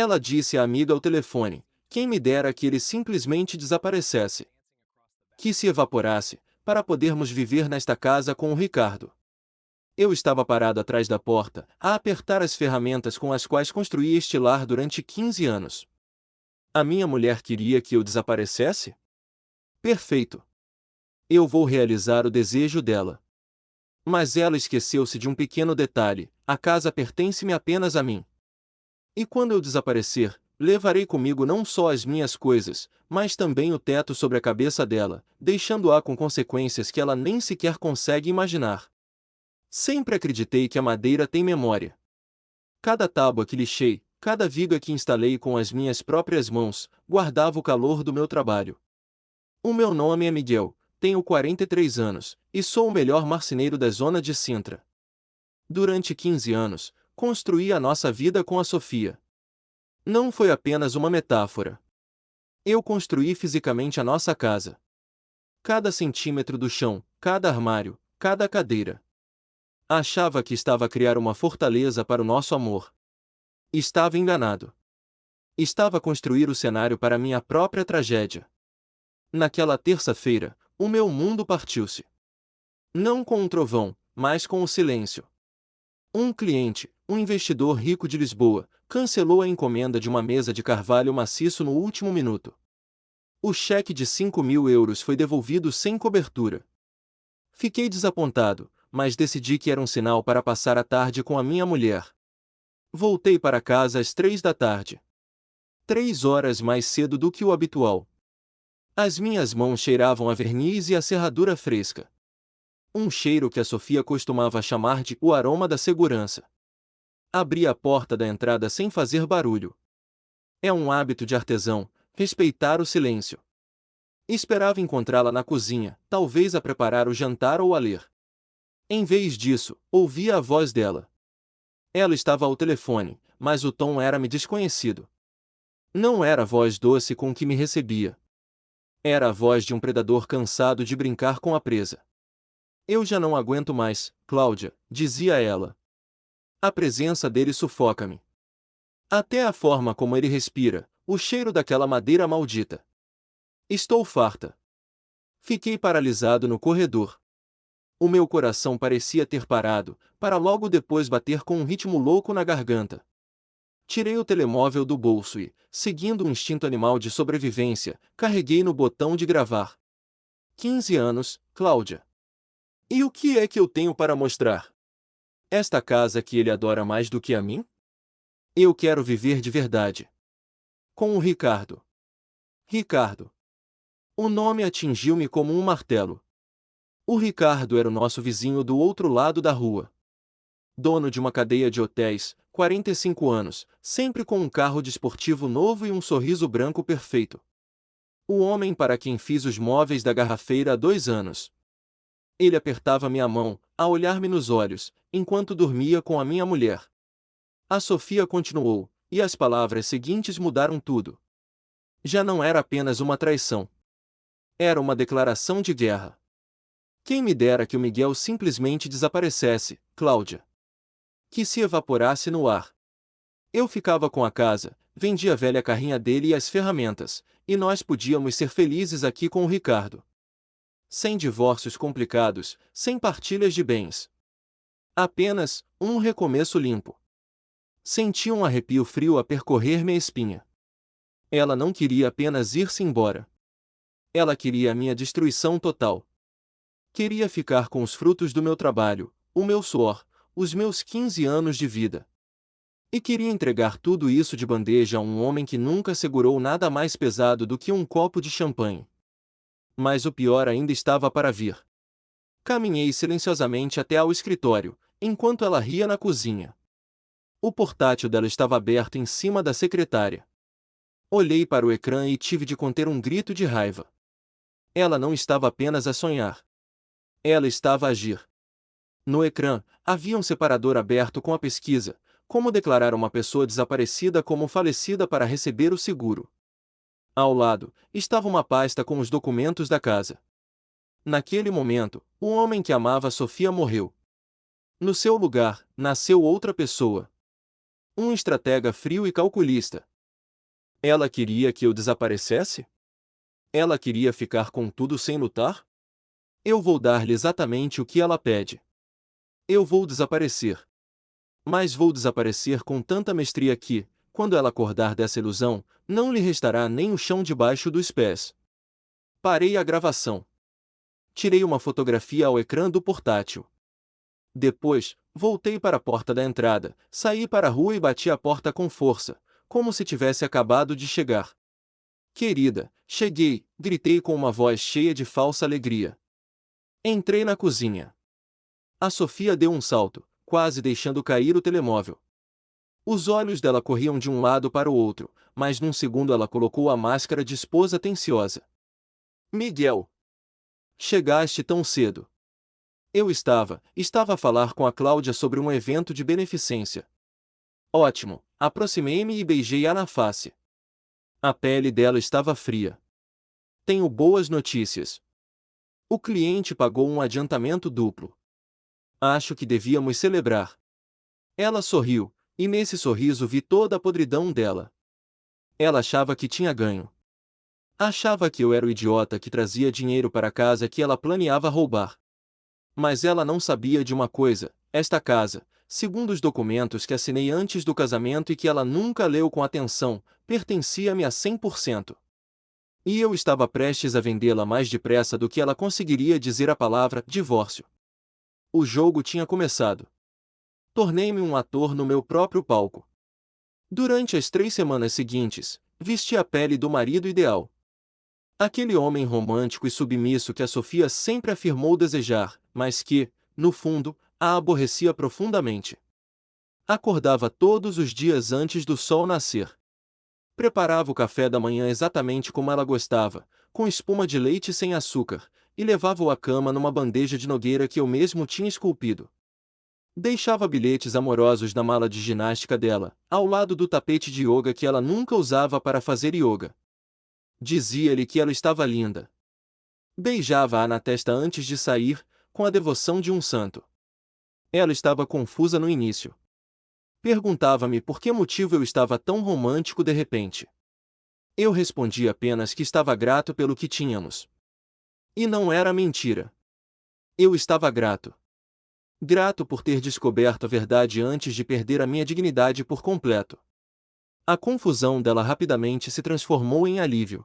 Ela disse à amiga ao telefone: quem me dera que ele simplesmente desaparecesse. Que se evaporasse, para podermos viver nesta casa com o Ricardo. Eu estava parado atrás da porta, a apertar as ferramentas com as quais construí este lar durante 15 anos. A minha mulher queria que eu desaparecesse? Perfeito. Eu vou realizar o desejo dela. Mas ela esqueceu-se de um pequeno detalhe: a casa pertence-me apenas a mim. E quando eu desaparecer, levarei comigo não só as minhas coisas, mas também o teto sobre a cabeça dela, deixando-a com consequências que ela nem sequer consegue imaginar. Sempre acreditei que a madeira tem memória. Cada tábua que lixei, cada viga que instalei com as minhas próprias mãos, guardava o calor do meu trabalho. O meu nome é Miguel, tenho 43 anos, e sou o melhor marceneiro da zona de Sintra. Durante 15 anos, construí a nossa vida com a Sofia. Não foi apenas uma metáfora. Eu construí fisicamente a nossa casa. Cada centímetro do chão, cada armário, cada cadeira. Achava que estava a criar uma fortaleza para o nosso amor. Estava enganado. Estava a construir o cenário para minha própria tragédia. Naquela terça-feira, o meu mundo partiu-se. Não com um trovão, mas com o silêncio. Um cliente, um investidor rico de Lisboa, cancelou a encomenda de uma mesa de carvalho maciço no último minuto. O cheque de 5.000 euros foi devolvido sem cobertura. Fiquei desapontado, mas decidi que era um sinal para passar a tarde com a minha mulher. Voltei para casa às 3 da tarde. 3 horas mais cedo do que o habitual. As minhas mãos cheiravam a verniz e a serradura fresca. Um cheiro que a Sofia costumava chamar de o aroma da segurança. Abri a porta da entrada sem fazer barulho. É um hábito de artesão, respeitar o silêncio. Esperava encontrá-la na cozinha, talvez a preparar o jantar ou a ler. Em vez disso, ouvia a voz dela. Ela estava ao telefone, mas o tom era-me desconhecido. Não era a voz doce com que me recebia. Era a voz de um predador cansado de brincar com a presa. Eu já não aguento mais, Cláudia, dizia ela. A presença dele sufoca-me. Até a forma como ele respira, o cheiro daquela madeira maldita. Estou farta. Fiquei paralisado no corredor. O meu coração parecia ter parado, para logo depois bater com um ritmo louco na garganta. Tirei o telemóvel do bolso e, seguindo um instinto animal de sobrevivência, carreguei no botão de gravar. 15 anos, Cláudia. E o que é que eu tenho para mostrar? Esta casa que ele adora mais do que a mim? Eu quero viver de verdade. Com o Ricardo. Ricardo. O nome atingiu-me como um martelo. O Ricardo era o nosso vizinho do outro lado da rua. Dono de uma cadeia de hotéis, 45 anos, sempre com um carro desportivo novo e um sorriso branco perfeito. O homem para quem fiz os móveis da garrafeira há 2 anos. Ele apertava minha mão, a olhar-me nos olhos, enquanto dormia com a minha mulher. A Sofia continuou, e as palavras seguintes mudaram tudo. Já não era apenas uma traição. Era uma declaração de guerra. Quem me dera que o Miguel simplesmente desaparecesse, Cláudia. Que se evaporasse no ar. Eu ficava com a casa, vendia a velha carrinha dele e as ferramentas, e nós podíamos ser felizes aqui com o Ricardo. Sem divórcios complicados, sem partilhas de bens. Apenas um recomeço limpo. Senti um arrepio frio a percorrer minha espinha. Ela não queria apenas ir-se embora. Ela queria a minha destruição total. Queria ficar com os frutos do meu trabalho, o meu suor, os meus 15 anos de vida. E queria entregar tudo isso de bandeja a um homem que nunca segurou nada mais pesado do que um copo de champanhe. Mas o pior ainda estava para vir. Caminhei silenciosamente até ao escritório, enquanto ela ria na cozinha. O portátil dela estava aberto em cima da secretária. Olhei para o ecrã e tive de conter um grito de raiva. Ela não estava apenas a sonhar. Ela estava a agir. No ecrã, havia um separador aberto com a pesquisa: como declarar uma pessoa desaparecida como falecida para receber o seguro. Ao lado, estava uma pasta com os documentos da casa. Naquele momento, o homem que amava Sofia morreu. No seu lugar, nasceu outra pessoa. Um estratega frio e calculista. Ela queria que eu desaparecesse? Ela queria ficar com tudo sem lutar? Eu vou dar-lhe exatamente o que ela pede. Eu vou desaparecer. Mas vou desaparecer com tanta mestria que, quando ela acordar dessa ilusão, não lhe restará nem o chão debaixo dos pés. Parei a gravação. Tirei uma fotografia ao ecrã do portátil. Depois, voltei para a porta da entrada, saí para a rua e bati a porta com força, como se tivesse acabado de chegar. Querida, cheguei, gritei com uma voz cheia de falsa alegria. Entrei na cozinha. A Sofia deu um salto, quase deixando cair o telemóvel. Os olhos dela corriam de um lado para o outro, mas num segundo ela colocou a máscara de esposa atenciosa. Miguel! Chegaste tão cedo. Eu estava a falar com a Cláudia sobre um evento de beneficência. Ótimo, aproximei-me e beijei-a na face. A pele dela estava fria. Tenho boas notícias. O cliente pagou um adiantamento duplo. Acho que devíamos celebrar. Ela sorriu, e nesse sorriso vi toda a podridão dela. Ela achava que tinha ganho. Achava que eu era o idiota que trazia dinheiro para a casa que ela planeava roubar. Mas ela não sabia de uma coisa: esta casa, segundo os documentos que assinei antes do casamento e que ela nunca leu com atenção, pertencia-me a 100%. E eu estava prestes a vendê-la mais depressa do que ela conseguiria dizer a palavra divórcio. O jogo tinha começado. Tornei-me um ator no meu próprio palco. Durante as 3 semanas seguintes, vesti a pele do marido ideal. Aquele homem romântico e submisso que a Sofia sempre afirmou desejar, mas que, no fundo, a aborrecia profundamente. Acordava todos os dias antes do sol nascer. Preparava o café da manhã exatamente como ela gostava, com espuma de leite sem açúcar, e levava-o à cama numa bandeja de nogueira que eu mesmo tinha esculpido. Deixava bilhetes amorosos na mala de ginástica dela, ao lado do tapete de yoga que ela nunca usava para fazer yoga. Dizia-lhe que ela estava linda. Beijava-a na testa antes de sair, com a devoção de um santo. Ela estava confusa no início. Perguntava-me por que motivo eu estava tão romântico de repente. Eu respondia apenas que estava grato pelo que tínhamos. E não era mentira. Eu estava grato. Grato por ter descoberto a verdade antes de perder a minha dignidade por completo. A confusão dela rapidamente se transformou em alívio.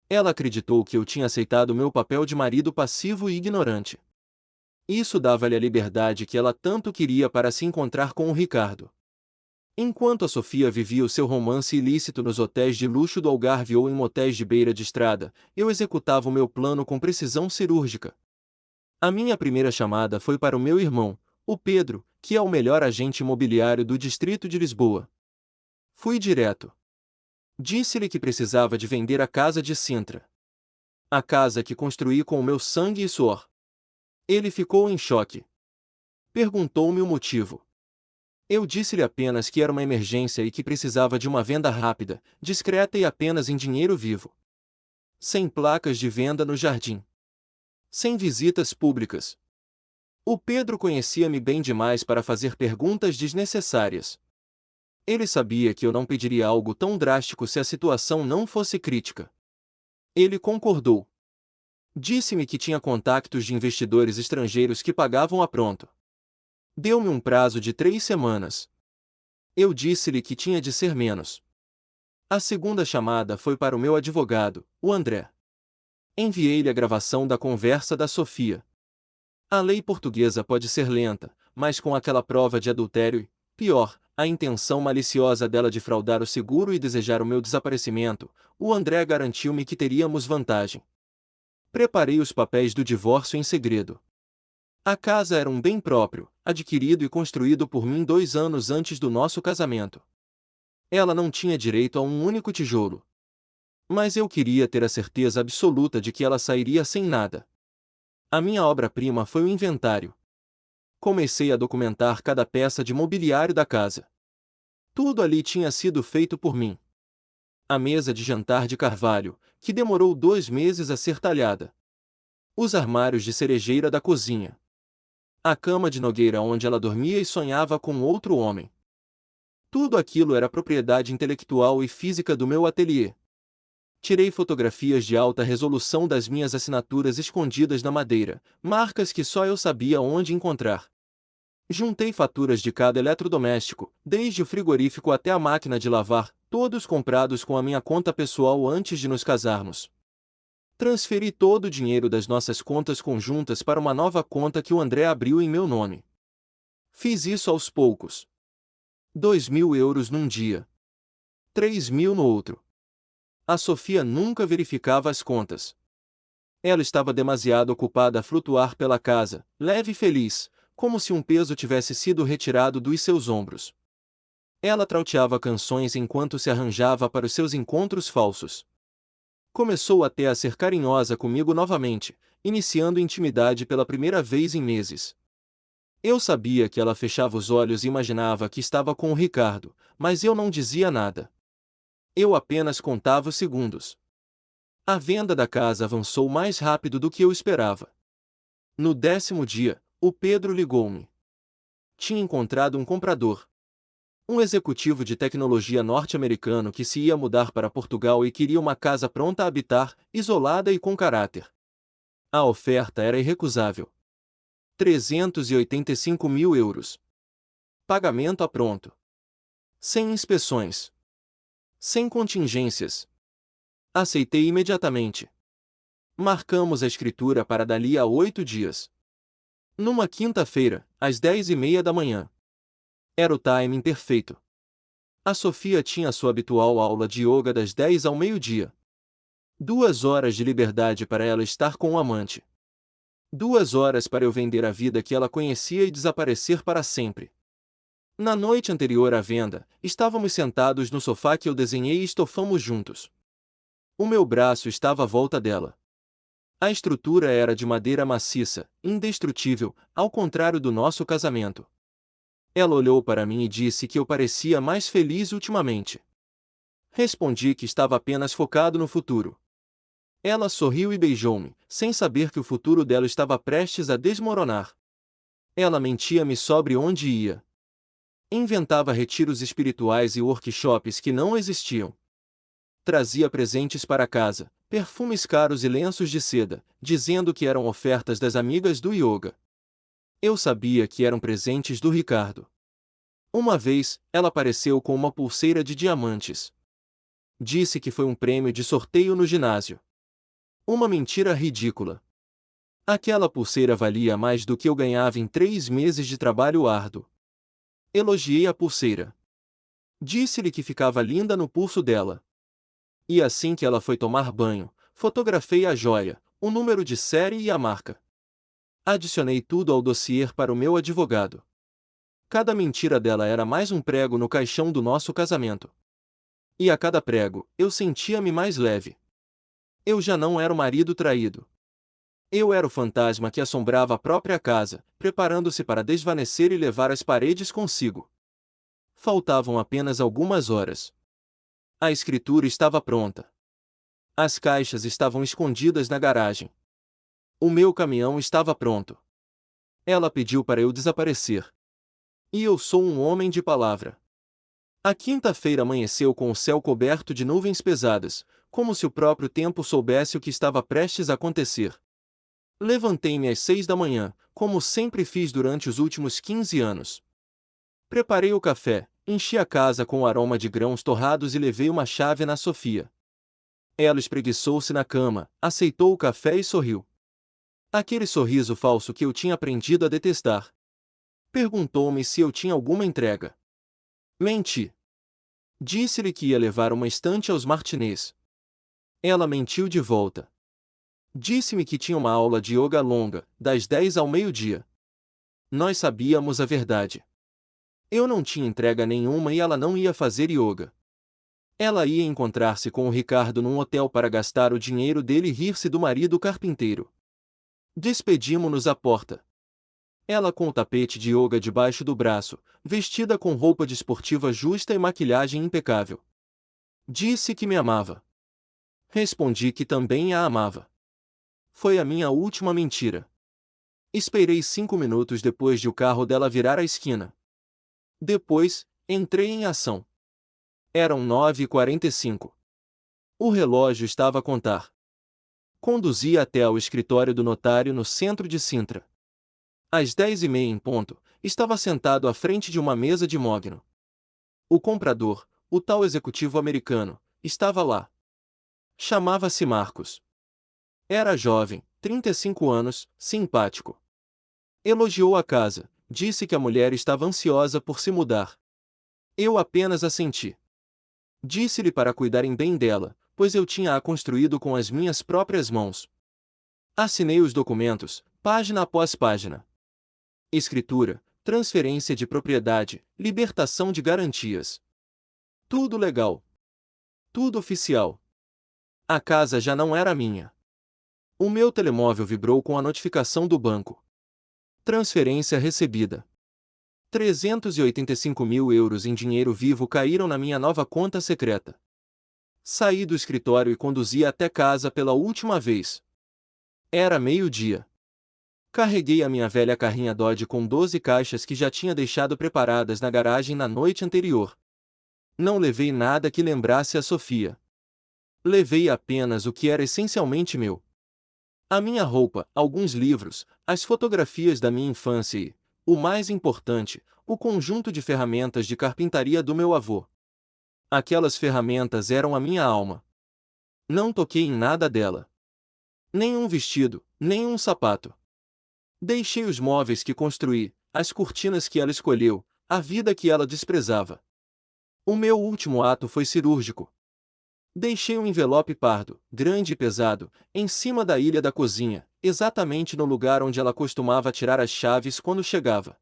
Ela acreditou que eu tinha aceitado meu papel de marido passivo e ignorante. Isso dava-lhe a liberdade que ela tanto queria para se encontrar com o Ricardo. Enquanto a Sofia vivia o seu romance ilícito nos hotéis de luxo do Algarve ou em motéis de beira de estrada, eu executava o meu plano com precisão cirúrgica. A minha primeira chamada foi para o meu irmão, o Pedro, que é o melhor agente imobiliário do distrito de Lisboa. Fui direto. Disse-lhe que precisava de vender a casa de Sintra. A casa que construí com o meu sangue e suor. Ele ficou em choque. Perguntou-me o motivo. Eu disse-lhe apenas que era uma emergência e que precisava de uma venda rápida, discreta e apenas em dinheiro vivo. Sem placas de venda no jardim. Sem visitas públicas. O Pedro conhecia-me bem demais para fazer perguntas desnecessárias. Ele sabia que eu não pediria algo tão drástico se a situação não fosse crítica. Ele concordou. Disse-me que tinha contactos de investidores estrangeiros que pagavam a pronto. Deu-me um prazo de 3 semanas. Eu disse-lhe que tinha de ser menos. A segunda chamada foi para o meu advogado, o André. Enviei-lhe a gravação da conversa da Sofia. A lei portuguesa pode ser lenta, mas com aquela prova de adultério e, pior, a intenção maliciosa dela de fraudar o seguro e desejar o meu desaparecimento, o André garantiu-me que teríamos vantagem. Preparei os papéis do divórcio em segredo. A casa era um bem próprio, adquirido e construído por mim 2 anos antes do nosso casamento. Ela não tinha direito a um único tijolo. Mas eu queria ter a certeza absoluta de que ela sairia sem nada. A minha obra-prima foi o inventário. Comecei a documentar cada peça de mobiliário da casa. Tudo ali tinha sido feito por mim. A mesa de jantar de carvalho, que demorou 2 meses a ser talhada. Os armários de cerejeira da cozinha. A cama de nogueira onde ela dormia e sonhava com outro homem. Tudo aquilo era propriedade intelectual e física do meu ateliê. Tirei fotografias de alta resolução das minhas assinaturas escondidas na madeira, marcas que só eu sabia onde encontrar. Juntei faturas de cada eletrodoméstico, desde o frigorífico até a máquina de lavar, todos comprados com a minha conta pessoal antes de nos casarmos. Transferi todo o dinheiro das nossas contas conjuntas para uma nova conta que o André abriu em meu nome. Fiz isso aos poucos. 2.000 euros num dia. 3.000 no outro. A Sofia nunca verificava as contas. Ela estava demasiado ocupada a flutuar pela casa, leve e feliz, como se um peso tivesse sido retirado dos seus ombros. Ela trauteava canções enquanto se arranjava para os seus encontros falsos. Começou até a ser carinhosa comigo novamente, iniciando intimidade pela primeira vez em meses. Eu sabia que ela fechava os olhos e imaginava que estava com o Ricardo, mas eu não dizia nada. Eu apenas contava os segundos. A venda da casa avançou mais rápido do que eu esperava. No 10º dia, o Pedro ligou-me. Tinha encontrado um comprador. Um executivo de tecnologia norte-americano que se ia mudar para Portugal e queria uma casa pronta a habitar, isolada e com caráter. A oferta era irrecusável. 385.000 euros. Pagamento a pronto. Sem inspeções. Sem contingências. Aceitei imediatamente. Marcamos a escritura para dali a 8 dias. Numa quinta-feira, às 10h30 da manhã. Era o timing perfeito. A Sofia tinha sua habitual aula de yoga das 10 ao meio-dia. 2 horas de liberdade para ela estar com o amante. 2 horas para eu vender a vida que ela conhecia e desaparecer para sempre. Na noite anterior à venda, estávamos sentados no sofá que eu desenhei e estofamos juntos. O meu braço estava à volta dela. A estrutura era de madeira maciça, indestrutível, ao contrário do nosso casamento. Ela olhou para mim e disse que eu parecia mais feliz ultimamente. Respondi que estava apenas focado no futuro. Ela sorriu e beijou-me, sem saber que o futuro dela estava prestes a desmoronar. Ela mentia-me sobre onde ia. Inventava retiros espirituais e workshops que não existiam. Trazia presentes para casa, perfumes caros e lenços de seda, dizendo que eram ofertas das amigas do yoga. Eu sabia que eram presentes do Ricardo. Uma vez, ela apareceu com uma pulseira de diamantes. Disse que foi um prêmio de sorteio no ginásio. Uma mentira ridícula. Aquela pulseira valia mais do que eu ganhava em 3 meses de trabalho árduo. Elogiei a pulseira. Disse-lhe que ficava linda no pulso dela. E assim que ela foi tomar banho, fotografei a joia, o número de série e a marca. Adicionei tudo ao dossiê para o meu advogado. Cada mentira dela era mais um prego no caixão do nosso casamento. E a cada prego, eu sentia-me mais leve. Eu já não era o marido traído. Eu era o fantasma que assombrava a própria casa, preparando-se para desvanecer e levar as paredes consigo. Faltavam apenas algumas horas. A escritura estava pronta. As caixas estavam escondidas na garagem. O meu caminhão estava pronto. Ela pediu para eu desaparecer. E eu sou um homem de palavra. A quinta-feira amanheceu com o céu coberto de nuvens pesadas, como se o próprio tempo soubesse o que estava prestes a acontecer. Levantei-me às 6 da manhã, como sempre fiz durante os últimos 15 anos. Preparei o café, enchi a casa com o aroma de grãos torrados e levei uma chave na Sofia. Ela espreguiçou-se na cama, aceitou o café e sorriu. Aquele sorriso falso que eu tinha aprendido a detestar. Perguntou-me se eu tinha alguma entrega. Menti. Disse-lhe que ia levar uma estante aos Martinez. Ela mentiu de volta. Disse-me que tinha uma aula de yoga longa, das 10 ao meio-dia. Nós sabíamos a verdade. Eu não tinha entrega nenhuma e ela não ia fazer yoga. Ela ia encontrar-se com o Ricardo num hotel para gastar o dinheiro dele e rir-se do marido carpinteiro. Despedimo-nos à porta. Ela com o tapete de yoga debaixo do braço, vestida com roupa desportiva justa e maquilhagem impecável. Disse que me amava. Respondi que também a amava. Foi a minha última mentira. Esperei 5 minutos depois de o carro dela virar a esquina. Depois, Entrei em ação. Eram 9h45. O relógio estava a contar. Conduzi até ao escritório do notário no centro de Sintra. Às 10h30 em ponto, estava sentado à frente de uma mesa de mogno. O comprador, o tal executivo americano, estava lá. Chamava-se Marcos. Era jovem, 35 anos, simpático. Elogiou a casa, disse que a mulher estava ansiosa por se mudar. Eu apenas assenti. Disse-lhe para cuidarem bem dela, pois eu tinha-a construído com as minhas próprias mãos. Assinei os documentos, página após página. Escritura, transferência de propriedade, libertação de garantias. Tudo legal. Tudo oficial. A casa já não era minha. O meu telemóvel vibrou com a notificação do banco. Transferência recebida. 385 mil euros em dinheiro vivo caíram na minha nova conta secreta. Saí do escritório e conduzi até casa pela última vez. Era meio-dia. Carreguei a minha velha carrinha Dodge com 12 caixas que já tinha deixado preparadas na garagem na noite anterior. Não levei nada que lembrasse a Sofia. Levei apenas o que era essencialmente meu. A minha roupa, alguns livros, as fotografias da minha infância e, o mais importante, o conjunto de ferramentas de carpintaria do meu avô. Aquelas ferramentas eram a minha alma. Não toquei em nada dela. Nenhum vestido, nenhum sapato. Deixei os móveis que construí, as cortinas que ela escolheu, a vida que ela desprezava. O meu último ato foi cirúrgico. Deixei um envelope pardo, grande e pesado, em cima da ilha da cozinha, exatamente no lugar onde ela costumava tirar as chaves quando chegava.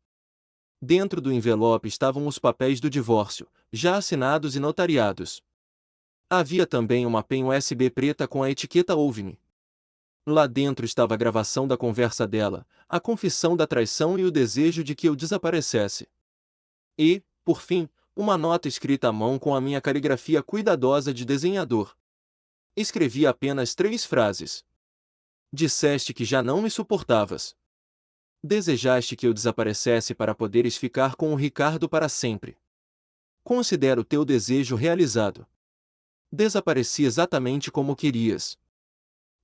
Dentro do envelope estavam os papéis do divórcio, já assinados e notariados. Havia também uma pen USB preta com a etiqueta Ouve-me. Lá dentro estava a gravação da conversa dela, a confissão da traição e o desejo de que eu desaparecesse. E, por fim, uma nota escrita à mão com a minha caligrafia cuidadosa de desenhador. Escrevi apenas 3 frases. Disseste que já não me suportavas. Desejaste que eu desaparecesse para poderes ficar com o Ricardo para sempre. Considero teu desejo realizado. Desapareci exatamente como querias.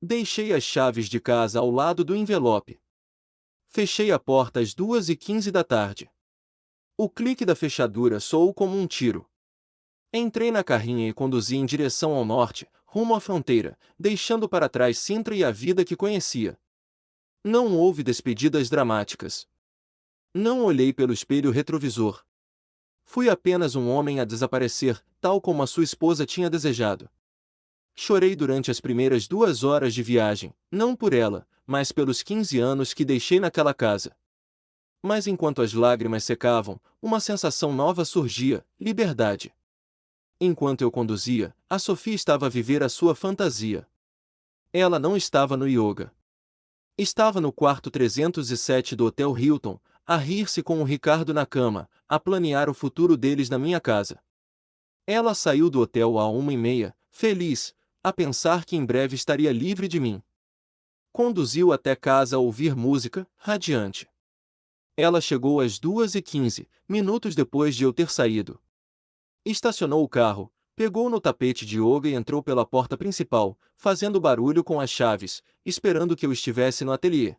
Deixei as chaves de casa ao lado do envelope. Fechei a porta às 2h15 da tarde. O clique da fechadura soou como um tiro. Entrei na carrinha e conduzi em direção ao norte, rumo à fronteira, deixando para trás Sintra e a vida que conhecia. Não houve despedidas dramáticas. Não olhei pelo espelho retrovisor. Fui apenas um homem a desaparecer, tal como a sua esposa tinha desejado. Chorei durante as primeiras 2 horas de viagem, não por ela, mas pelos 15 anos que deixei naquela casa. Mas enquanto as lágrimas secavam, uma sensação nova surgia: liberdade. Enquanto eu conduzia, a Sofia estava a viver a sua fantasia. Ela não estava no yoga. Estava no quarto 307 do Hotel Hilton, a rir-se com o Ricardo na cama, a planear o futuro deles na minha casa. Ela saiu do hotel à 1h30, feliz, a pensar que em breve estaria livre de mim. Conduziu até casa a ouvir música, radiante. Ela chegou às 2h15, minutos depois de eu ter saído. Estacionou o carro, pegou no tapete de yoga e entrou pela porta principal, fazendo barulho com as chaves, esperando que eu estivesse no ateliê.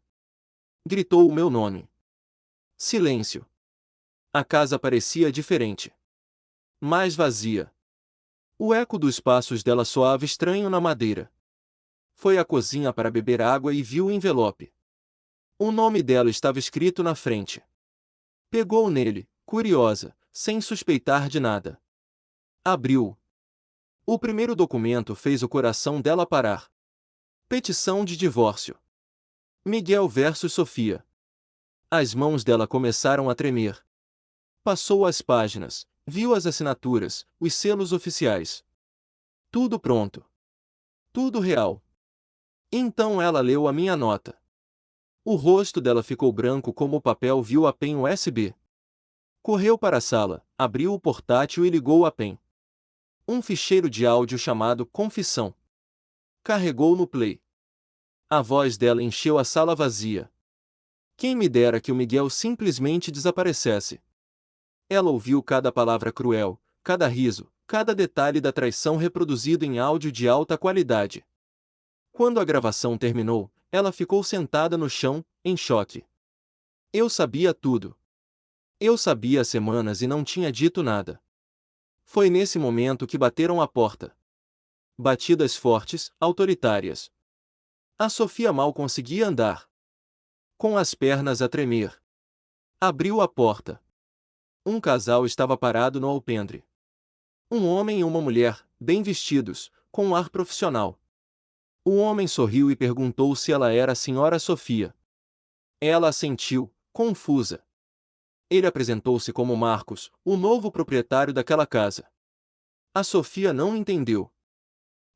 Gritou o meu nome. Silêncio. A casa parecia diferente. Mais vazia. O eco dos passos dela soava estranho na madeira. Foi à cozinha para beber água e viu o envelope. O nome dela estava escrito na frente. Pegou nele, curiosa, sem suspeitar de nada. Abriu. O primeiro documento fez o coração dela parar. Petição de divórcio. Miguel versus Sofia. As mãos dela começaram a tremer. Passou as páginas, viu as assinaturas, os selos oficiais. Tudo pronto. Tudo real. Então ela leu a minha nota. O rosto dela ficou branco como o papel, viu a pen USB. Correu para a sala, abriu o portátil e ligou a pen. Um ficheiro de áudio chamado Confissão. Carregou no play. A voz dela encheu a sala vazia. Quem me dera que o Miguel simplesmente desaparecesse. Ela ouviu cada palavra cruel, cada riso, cada detalhe da traição reproduzido em áudio de alta qualidade. Quando a gravação terminou, ela ficou sentada no chão, em choque. Eu sabia tudo. Eu sabia há semanas e não tinha dito nada. Foi nesse momento que bateram à porta. Batidas fortes, autoritárias. A Sofia mal conseguia andar. Com as pernas a tremer. Abriu a porta. Um casal estava parado no alpendre. Um homem e uma mulher, bem vestidos, com um ar profissional. O homem sorriu e perguntou se ela era a senhora Sofia. Ela assentiu, confusa. Ele apresentou-se como Marcos, o novo proprietário daquela casa. A Sofia não entendeu.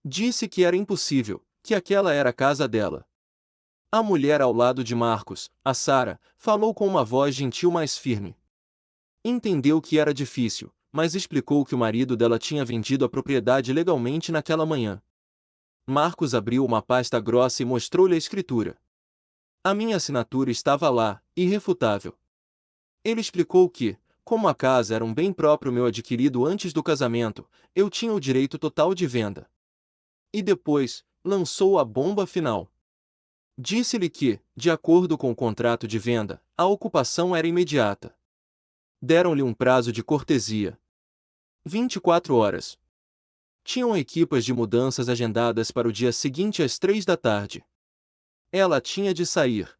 Disse que era impossível, que aquela era a casa dela. A mulher ao lado de Marcos, a Sara, falou com uma voz gentil mais firme. Entendeu que era difícil, mas explicou que o marido dela tinha vendido a propriedade legalmente naquela manhã. Marcos abriu uma pasta grossa e mostrou-lhe a escritura. A minha assinatura estava lá, irrefutável. Ele explicou que, como a casa era um bem próprio meu adquirido antes do casamento, eu tinha o direito total de venda. E depois, lançou a bomba final. Disse-lhe que, de acordo com o contrato de venda, a ocupação era imediata. Deram-lhe um prazo de cortesia. 24 horas. Tinham equipas de mudanças agendadas para o dia seguinte às 3 da tarde. Ela tinha de sair.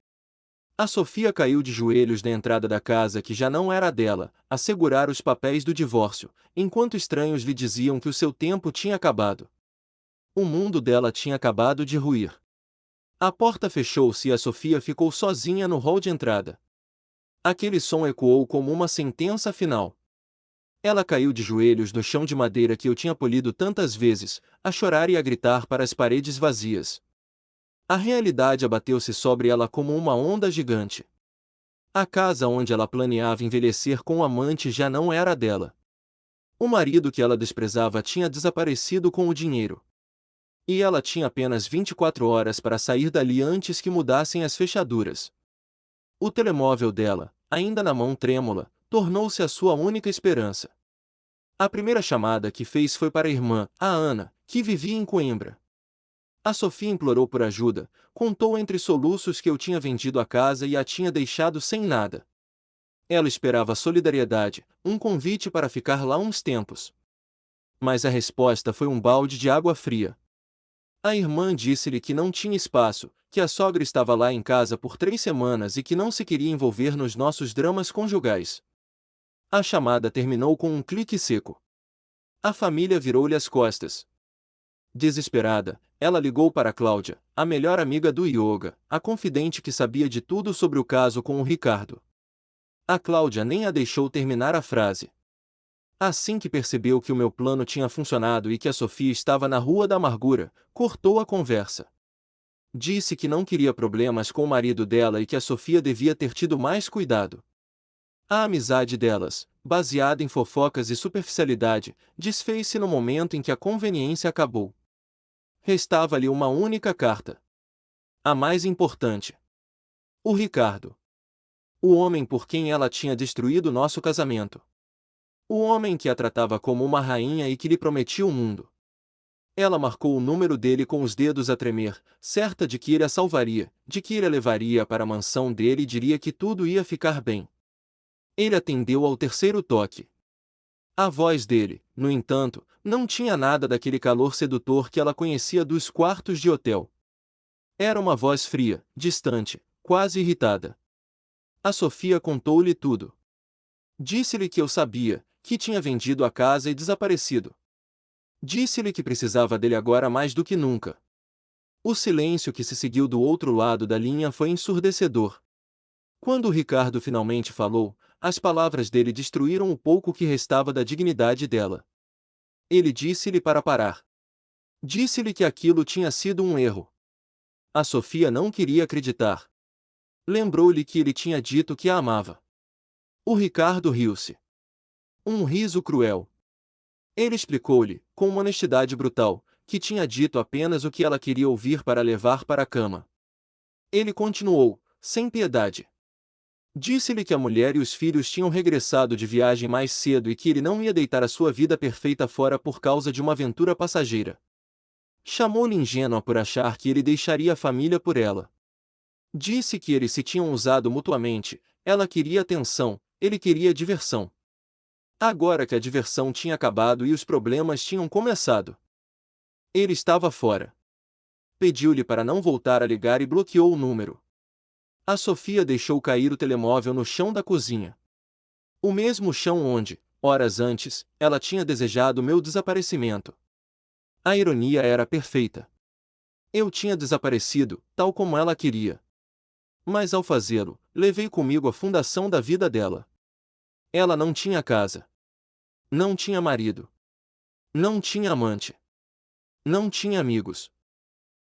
A Sofia caiu de joelhos na entrada da casa que já não era a dela, a segurar os papéis do divórcio, enquanto estranhos lhe diziam que o seu tempo tinha acabado. O mundo dela tinha acabado de ruir. A porta fechou-se e a Sofia ficou sozinha no hall de entrada. Aquele som ecoou como uma sentença final. Ela caiu de joelhos no chão de madeira que eu tinha polido tantas vezes, a chorar e a gritar para as paredes vazias. A realidade abateu-se sobre ela como uma onda gigante. A casa onde ela planeava envelhecer com o amante já não era a dela. O marido que ela desprezava tinha desaparecido com o dinheiro. E ela tinha apenas 24 horas para sair dali antes que mudassem as fechaduras. O telemóvel dela, ainda na mão trêmula, tornou-se a sua única esperança. A primeira chamada que fez foi para a irmã, a Ana, que vivia em Coimbra. A Sofia implorou por ajuda, contou entre soluços que eu tinha vendido a casa e a tinha deixado sem nada. Ela esperava solidariedade, um convite para ficar lá uns tempos. Mas a resposta foi um balde de água fria. A irmã disse-lhe que não tinha espaço, que a sogra estava lá em casa por 3 semanas e que não se queria envolver nos nossos dramas conjugais. A chamada terminou com um clique seco. A família virou-lhe as costas. Desesperada, ela ligou para Cláudia, a melhor amiga do Yoga, a confidente que sabia de tudo sobre o caso com o Ricardo. A Cláudia nem a deixou terminar a frase. Assim que percebeu que o meu plano tinha funcionado e que a Sofia estava na Rua da Amargura, cortou a conversa. Disse que não queria problemas com o marido dela e que a Sofia devia ter tido mais cuidado. A amizade delas, baseada em fofocas e superficialidade, desfez-se no momento em que a conveniência acabou. Restava-lhe uma única carta. A mais importante. O Ricardo. O homem por quem ela tinha destruído nosso casamento. O homem que a tratava como uma rainha e que lhe prometia o mundo. Ela marcou o número dele com os dedos a tremer, certa de que ele a salvaria, de que ele a levaria para a mansão dele e diria que tudo ia ficar bem. Ele atendeu ao terceiro toque. A voz dele, no entanto, não tinha nada daquele calor sedutor que ela conhecia dos quartos de hotel. Era uma voz fria, distante, quase irritada. A Sofia contou-lhe tudo. Disse-lhe que eu sabia, que tinha vendido a casa e desaparecido. Disse-lhe que precisava dele agora mais do que nunca. O silêncio que se seguiu do outro lado da linha foi ensurdecedor. Quando o Ricardo finalmente falou, as palavras dele destruíram o pouco que restava da dignidade dela. Ele disse-lhe para parar. Disse-lhe que aquilo tinha sido um erro. A Sofia não queria acreditar. Lembrou-lhe que ele tinha dito que a amava. O Ricardo riu-se. Um riso cruel. Ele explicou-lhe, com uma honestidade brutal, que tinha dito apenas o que ela queria ouvir para levar para a cama. Ele continuou, sem piedade. Disse-lhe que a mulher e os filhos tinham regressado de viagem mais cedo e que ele não ia deitar a sua vida perfeita fora por causa de uma aventura passageira. Chamou-lhe ingênua por achar que ele deixaria a família por ela. Disse que eles se tinham usado mutuamente, ela queria atenção, ele queria diversão. Agora que a diversão tinha acabado e os problemas tinham começado, ele estava fora. Pediu-lhe para não voltar a ligar e bloqueou o número. A Sofia deixou cair o telemóvel no chão da cozinha. O mesmo chão onde, horas antes, ela tinha desejado meu desaparecimento. A ironia era perfeita. Eu tinha desaparecido, tal como ela queria. Mas ao fazê-lo, levei comigo a fundação da vida dela. Ela não tinha casa. Não tinha marido. Não tinha amante. Não tinha amigos.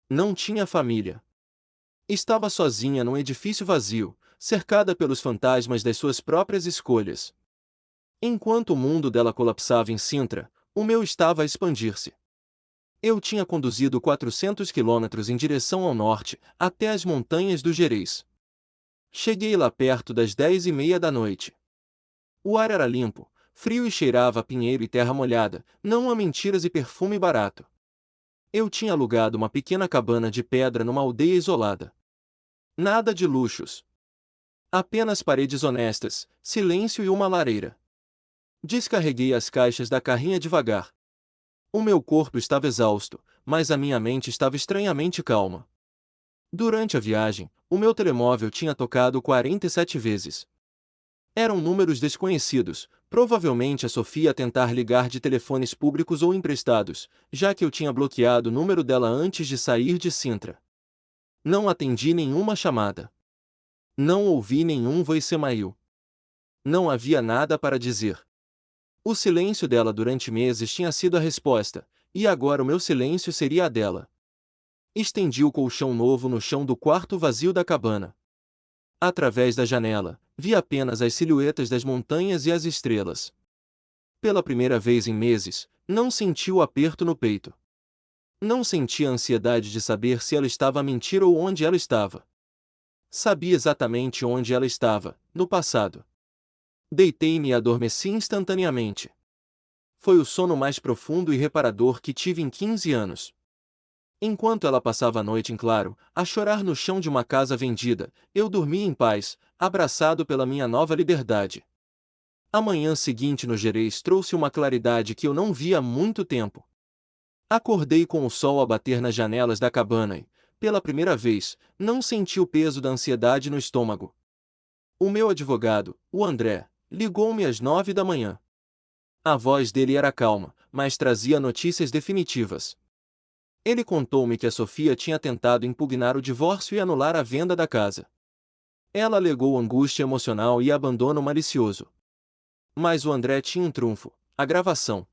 Não tinha família. Estava sozinha num edifício vazio, cercada pelos fantasmas das suas próprias escolhas. Enquanto o mundo dela colapsava em Sintra, o meu estava a expandir-se. Eu tinha conduzido 400 quilômetros em direção ao norte, até as montanhas do Gerês. Cheguei lá perto das 10h30 da noite. O ar era limpo, frio e cheirava a pinheiro e terra molhada, não a mentiras e perfume barato. Eu tinha alugado uma pequena cabana de pedra numa aldeia isolada. Nada de luxos. Apenas paredes honestas, silêncio e uma lareira. Descarreguei as caixas da carrinha devagar. O meu corpo estava exausto, mas a minha mente estava estranhamente calma. Durante a viagem, o meu telemóvel tinha tocado 47 vezes. Eram números desconhecidos, provavelmente a Sofia a tentar ligar de telefones públicos ou emprestados, já que eu tinha bloqueado o número dela antes de sair de Sintra. Não atendi nenhuma chamada. Não ouvi nenhum voicemail. Não havia nada para dizer. O silêncio dela durante meses tinha sido a resposta, e agora o meu silêncio seria a dela. Estendi o colchão novo no chão do quarto vazio da cabana. Através da janela, vi apenas as silhuetas das montanhas e as estrelas. Pela primeira vez em meses, não senti o aperto no peito. Não senti a ansiedade de saber se ela estava a mentir ou onde ela estava. Sabia exatamente onde ela estava, no passado. Deitei-me e adormeci instantaneamente. Foi o sono mais profundo e reparador que tive em 15 anos. Enquanto ela passava a noite em claro, a chorar no chão de uma casa vendida, eu dormia em paz, abraçado pela minha nova liberdade. A manhã seguinte no Gerês trouxe uma claridade que eu não via há muito tempo. Acordei com o sol a bater nas janelas da cabana e, pela primeira vez, não senti o peso da ansiedade no estômago. O meu advogado, o André, ligou-me às 9 da manhã. A voz dele era calma, mas trazia notícias definitivas. Ele contou-me que a Sofia tinha tentado impugnar o divórcio e anular a venda da casa. Ela alegou angústia emocional e abandono malicioso. Mas o André tinha um trunfo: a gravação.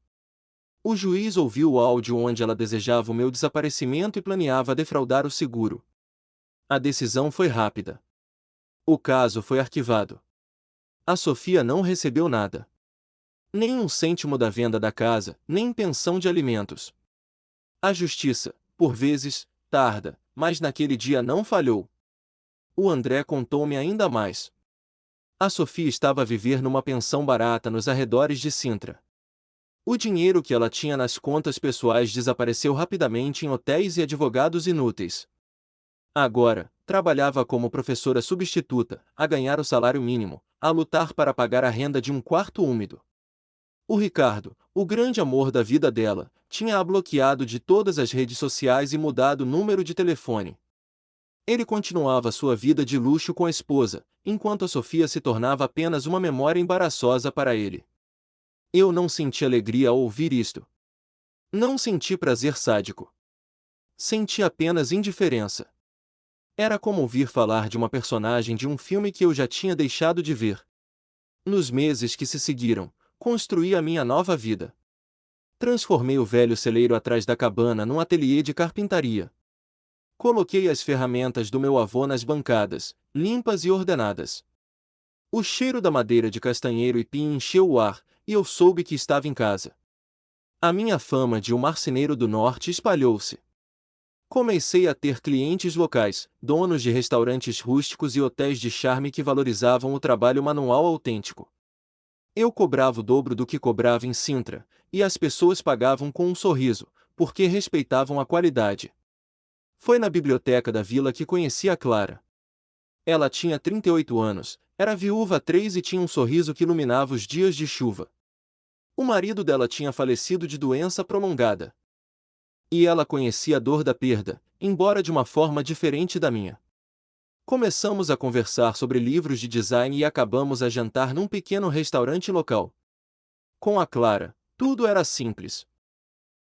O juiz ouviu o áudio onde ela desejava o meu desaparecimento e planeava defraudar o seguro. A decisão foi rápida. O caso foi arquivado. A Sofia não recebeu nada. Nem um cêntimo da venda da casa, nem pensão de alimentos. A justiça, por vezes, tarda, mas naquele dia não falhou. O André contou-me ainda mais. A Sofia estava a viver numa pensão barata nos arredores de Sintra. O dinheiro que ela tinha nas contas pessoais desapareceu rapidamente em hotéis e advogados inúteis. Agora, trabalhava como professora substituta, a ganhar o salário mínimo, a lutar para pagar a renda de um quarto úmido. O Ricardo, o grande amor da vida dela, tinha-a bloqueado de todas as redes sociais e mudado o número de telefone. Ele continuava sua vida de luxo com a esposa, enquanto a Sofia se tornava apenas uma memória embaraçosa para ele. Eu não senti alegria ao ouvir isto. Não senti prazer sádico. Senti apenas indiferença. Era como ouvir falar de uma personagem de um filme que eu já tinha deixado de ver. Nos meses que se seguiram, construí a minha nova vida. Transformei o velho celeiro atrás da cabana num ateliê de carpintaria. Coloquei as ferramentas do meu avô nas bancadas, limpas e ordenadas. O cheiro da madeira de castanheiro e pinho encheu o ar, e eu soube que estava em casa. A minha fama de um marceneiro do norte espalhou-se. Comecei a ter clientes locais, donos de restaurantes rústicos e hotéis de charme que valorizavam o trabalho manual autêntico. Eu cobrava o dobro do que cobrava em Sintra, e as pessoas pagavam com um sorriso, porque respeitavam a qualidade. Foi na biblioteca da vila que conheci a Clara. Ela tinha 38 anos, era viúva há 3 e tinha um sorriso que iluminava os dias de chuva. O marido dela tinha falecido de doença prolongada. E ela conhecia a dor da perda, embora de uma forma diferente da minha. Começamos a conversar sobre livros de design e acabamos a jantar num pequeno restaurante local. Com a Clara, tudo era simples.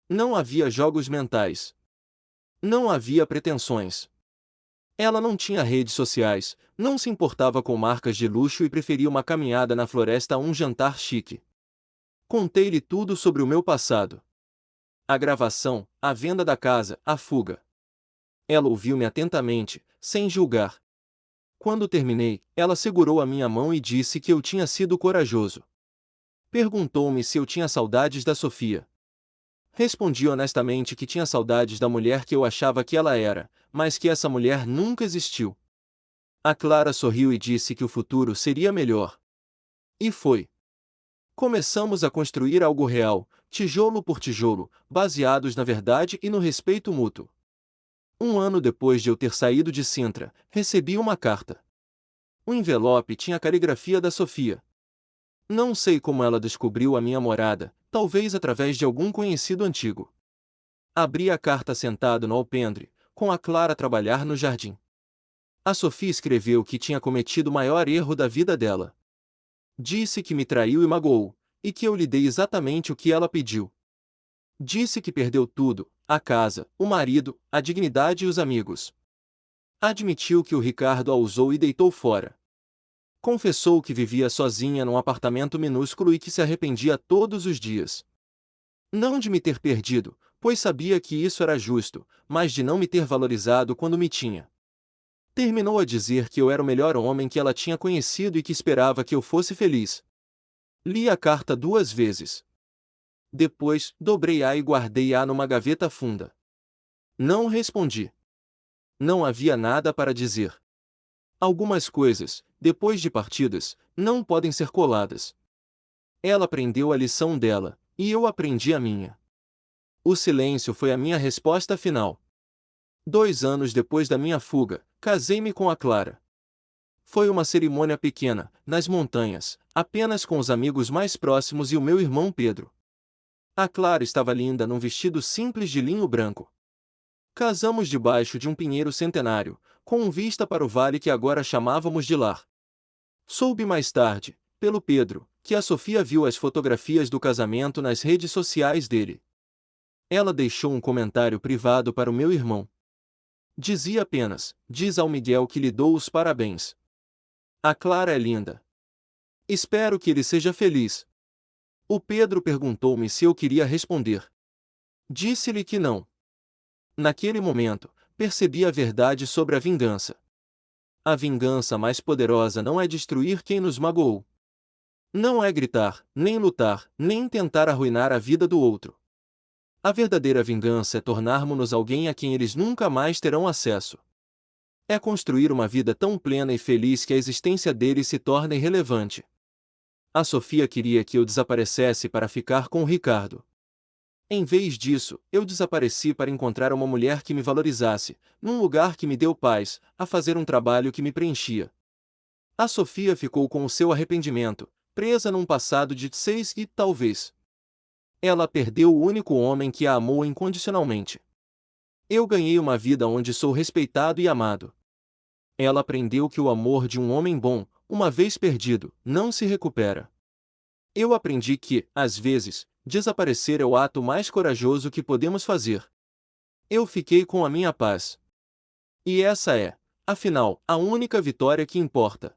Não havia jogos mentais. Não havia pretensões. Ela não tinha redes sociais, não se importava com marcas de luxo e preferia uma caminhada na floresta a um jantar chique. Contei-lhe tudo sobre o meu passado. A gravação, a venda da casa, a fuga. Ela ouviu-me atentamente, sem julgar. Quando terminei, ela segurou a minha mão e disse que eu tinha sido corajoso. Perguntou-me se eu tinha saudades da Sofia. Respondi honestamente que tinha saudades da mulher que eu achava que ela era, mas que essa mulher nunca existiu. A Clara sorriu e disse que o futuro seria melhor. E foi. Começamos a construir algo real, tijolo por tijolo, baseados na verdade e no respeito mútuo. Um ano depois de eu ter saído de Sintra, recebi uma carta. O envelope tinha a caligrafia da Sofia. Não sei como ela descobriu a minha morada, talvez através de algum conhecido antigo. Abri a carta sentado no alpendre, com a Clara a trabalhar no jardim. A Sofia escreveu que tinha cometido o maior erro da vida dela. Disse que me traiu e magoou, e que eu lhe dei exatamente o que ela pediu. Disse que perdeu tudo, a casa, o marido, a dignidade e os amigos. Admitiu que o Ricardo a usou e deitou fora. Confessou que vivia sozinha num apartamento minúsculo e que se arrependia todos os dias. Não de me ter perdido, pois sabia que isso era justo, mas de não me ter valorizado quando me tinha. Terminou a dizer que eu era o melhor homem que ela tinha conhecido e que esperava que eu fosse feliz. Li a carta 2 vezes. Depois, dobrei-a e guardei-a numa gaveta funda. Não respondi. Não havia nada para dizer. Algumas coisas, depois de partidas, não podem ser coladas. Ela aprendeu a lição dela, e eu aprendi a minha. O silêncio foi a minha resposta final. 2 anos depois da minha fuga, casei-me com a Clara. Foi uma cerimônia pequena, nas montanhas, apenas com os amigos mais próximos e o meu irmão Pedro. A Clara estava linda num vestido simples de linho branco. Casamos debaixo de um pinheiro centenário, com vista para o vale que agora chamávamos de lar. Soube mais tarde, pelo Pedro, que a Sofia viu as fotografias do casamento nas redes sociais dele. Ela deixou um comentário privado para o meu irmão. Dizia apenas: diz ao Miguel que lhe dou os parabéns. A Clara é linda. Espero que ele seja feliz. O Pedro perguntou-me se eu queria responder. Disse-lhe que não. Naquele momento, percebi a verdade sobre a vingança. A vingança mais poderosa não é destruir quem nos magoou. Não é gritar, nem lutar, nem tentar arruinar a vida do outro. A verdadeira vingança é tornarmos-nos alguém a quem eles nunca mais terão acesso. É construir uma vida tão plena e feliz que a existência deles se torne irrelevante. A Sofia queria que eu desaparecesse para ficar com o Ricardo. Em vez disso, eu desapareci para encontrar uma mulher que me valorizasse, num lugar que me deu paz, a fazer um trabalho que me preenchia. A Sofia ficou com o seu arrependimento, presa num passado de 6 e, talvez. Ela perdeu o único homem que a amou incondicionalmente. Eu ganhei uma vida onde sou respeitado e amado. Ela aprendeu que o amor de um homem bom, uma vez perdido, não se recupera. Eu aprendi que, às vezes, desaparecer é o ato mais corajoso que podemos fazer. Eu fiquei com a minha paz. E essa é, afinal, a única vitória que importa.